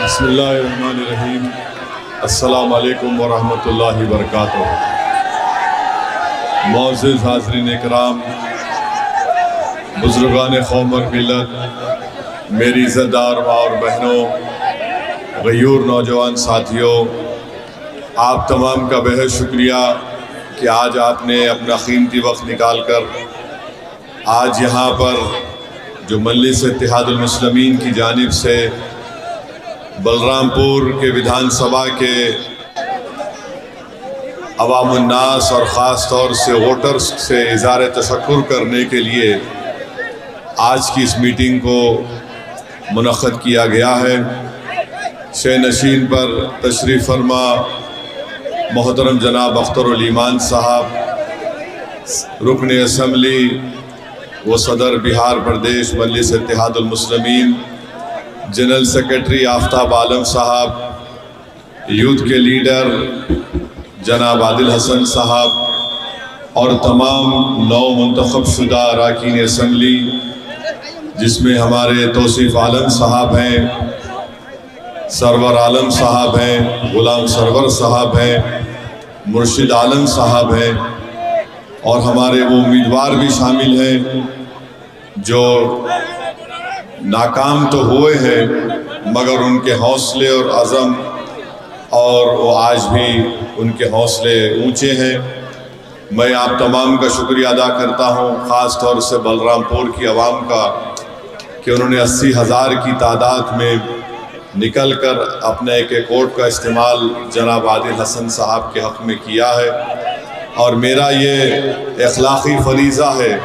بسم اللہ الرحمن الرحیم۔ السلام علیکم ورحمۃ اللہ وبرکاتہ۔ معزز حاضرین اکرام، بزرگان قوم اور ملت، میری عزت دار ماں اور بہنوں، غیور نوجوان ساتھیوں، آپ تمام کا بہت شکریہ کہ آج آپ نے اپنا قیمتی وقت نکال کر آج یہاں پر جو مجلس اتحاد المسلمین کی جانب سے بلرام پور کے ودھان سبھا کے عوام الناس اور خاص طور سے ووٹرز سے اظہار تشکر کرنے کے لیے آج کی اس میٹنگ کو منعقد کیا گیا ہے۔ شہ نشین پر تشریف فرما محترم جناب اختر الایمان صاحب، رکن اسمبلی و صدر بہار پردیش مجلس اتحاد المسلمین، جنرل سیکرٹری آفتاب عالم صاحب، یوتھ کے لیڈر جناب عادل حسن صاحب اور تمام نو منتخب شدہ اراکین اسمبلی، جس میں ہمارے توصیف عالم صاحب ہیں، سرور عالم صاحب ہیں، غلام سرور صاحب ہیں، مرشد عالم صاحب ہیں، اور ہمارے وہ امیدوار بھی شامل ہیں جو ناکام تو ہوئے ہیں مگر ان کے حوصلے اور عزم اور وہ آج بھی ان کے حوصلے اونچے ہیں۔ میں آپ تمام کا شکریہ ادا کرتا ہوں، خاص طور سے بلرام پور کی عوام کا، کہ انہوں نے 80,000 کی تعداد میں نکل کر اپنے ایک ووٹ کا استعمال جناب عادل حسن صاحب کے حق میں کیا ہے، اور میرا یہ اخلاقی فریضہ ہے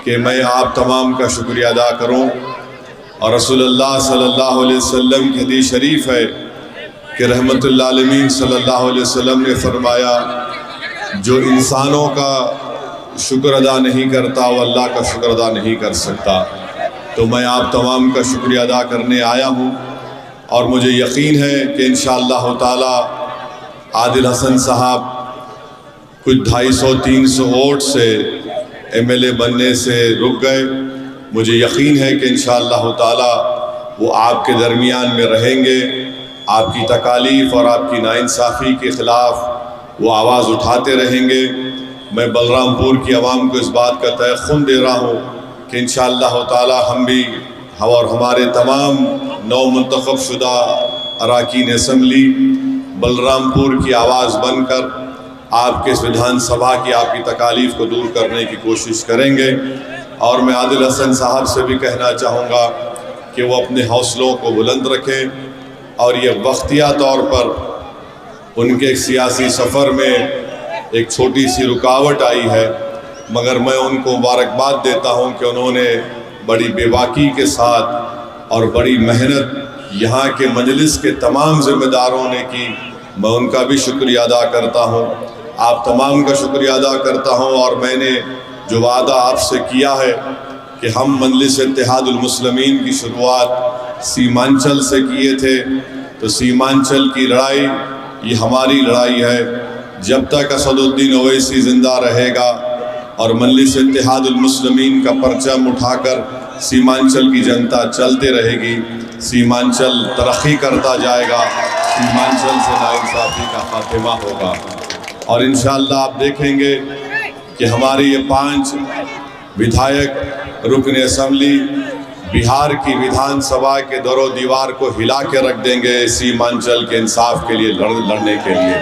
کہ میں آپ تمام کا شکریہ ادا کروں۔ اور رسول اللہ صلی اللہ علیہ وسلم کی حدیث شریف ہے کہ رحمت للعالمین صلی اللہ علیہ وسلم نے فرمایا، جو انسانوں کا شکر ادا نہیں کرتا وہ اللہ کا شکر ادا نہیں کر سکتا۔ تو میں آپ تمام کا شکریہ ادا کرنے آیا ہوں، اور مجھے یقین ہے کہ انشاءاللہ تعالی عادل حسن صاحب کچھ 250-300 ووٹ سے ایم ایل اے بننے سے رک گئے۔ مجھے یقین ہے کہ انشاءاللہ تعالی وہ آپ کے درمیان میں رہیں گے، آپ کی تکالیف اور آپ کی ناانصافی کے خلاف وہ آواز اٹھاتے رہیں گے۔ میں بلرام پور کی عوام کو اس بات کا تیقن دے رہا ہوں کہ انشاءاللہ تعالی ہم بھی اور ہمارے تمام نو منتخب شدہ اراکین اسمبلی بلرام پور کی آواز بن کر آپ کے اس ودھان سبھا کی آپ کی تکالیف کو دور کرنے کی کوشش کریں گے۔ اور میں عادل حسن صاحب سے بھی کہنا چاہوں گا کہ وہ اپنے حوصلوں کو بلند رکھیں، اور یہ وقتیہ طور پر ان کے ایک سیاسی سفر میں ایک چھوٹی سی رکاوٹ آئی ہے، مگر میں ان کو مبارکباد دیتا ہوں کہ انہوں نے بڑی بے باکی کے ساتھ اور بڑی محنت یہاں کے مجلس کے تمام ذمہ داروں نے کی۔ میں ان کا بھی شکریہ ادا کرتا ہوں، آپ تمام کا شکریہ ادا کرتا ہوں، اور میں نے جو وعدہ آپ سے کیا ہے کہ ہم مجلس اتحاد المسلمین کی شروعات سیمانچل سے کیے تھے، تو سیمانچل کی لڑائی یہ ہماری لڑائی ہے۔ جب تک اسد الدین اویسی زندہ رہے گا اور مجلس اتحاد المسلمین کا پرچم اٹھا کر سیمانچل کی جنتا چلتے رہے گی، سیمانچل ترقی کرتا جائے گا، سیمانچل سے ناانصافی کا خاتمہ ہوگا۔ اور انشاءاللہ آپ دیکھیں گے کہ ہمارے یہ 5 ودھائک رکن اسمبلی بہار کی ودھان سبھا کے در و دیوار کو ہلا کے رکھ دیں گے سیمانچل کے انصاف کے لیے لڑنے کے لیے،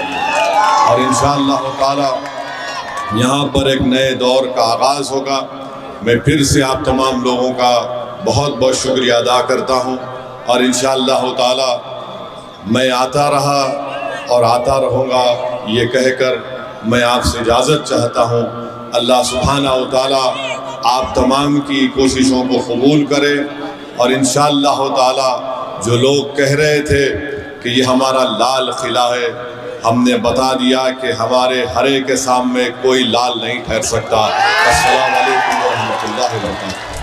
اور انشاءاللہ تعالی یہاں پر ایک نئے دور کا آغاز ہوگا۔ میں پھر سے آپ تمام لوگوں کا بہت بہت شکریہ ادا کرتا ہوں، اور انشاءاللہ تعالی میں آتا رہا اور آتا رہوں گا، یہ کہہ کر میں آپ سے اجازت چاہتا ہوں۔ اللہ سبحانہ و تعالی آپ تمام کی کوششوں کو قبول کرے، اور انشاءاللہ تعالی جو لوگ کہہ رہے تھے کہ یہ ہمارا لال قلعہ ہے، ہم نے بتا دیا کہ ہمارے ہرے کے سامنے کوئی لال نہیں ٹھہر سکتا۔ السلام علیکم ورحمۃ اللہ وبرکاتہ۔